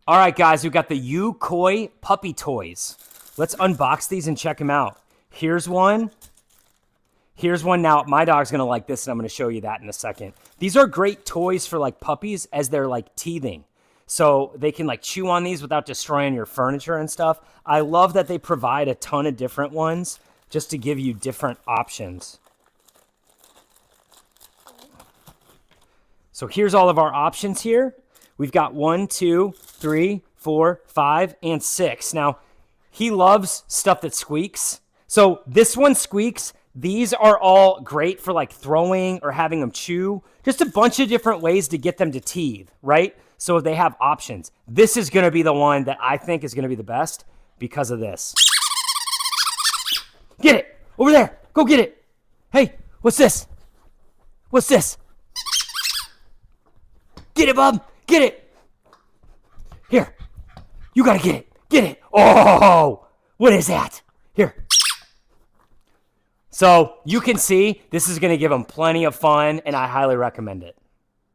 All right, guys, we've got the YUKOOY puppy toys. Let's unbox these and check them out. Here's one. Here's one. Now, my dog's going to like this, and I'm going to show you that in a second. These are great toys for, like, puppies as they're, like, teething. So they can, like, chew on these without destroying your furniture and stuff. I love that they provide a ton of different ones just to give you different options. So here's all of our options here. We've got 1, 2, 3, 4, 5, and 6. Now, he loves stuff that squeaks. So this one squeaks. These are all great for like throwing or having them chew. Just a bunch of different ways to get them to teeth, right? So they have options. This is going to be the one that I think is going to be the best because of this. Get it! Over there! Go get it! Hey, what's this? What's this? Get it, bub! Get it! Here. You gotta get it. Get it. Oh! What is that? Here. So you can see this is going to give them plenty of fun, and I highly recommend it.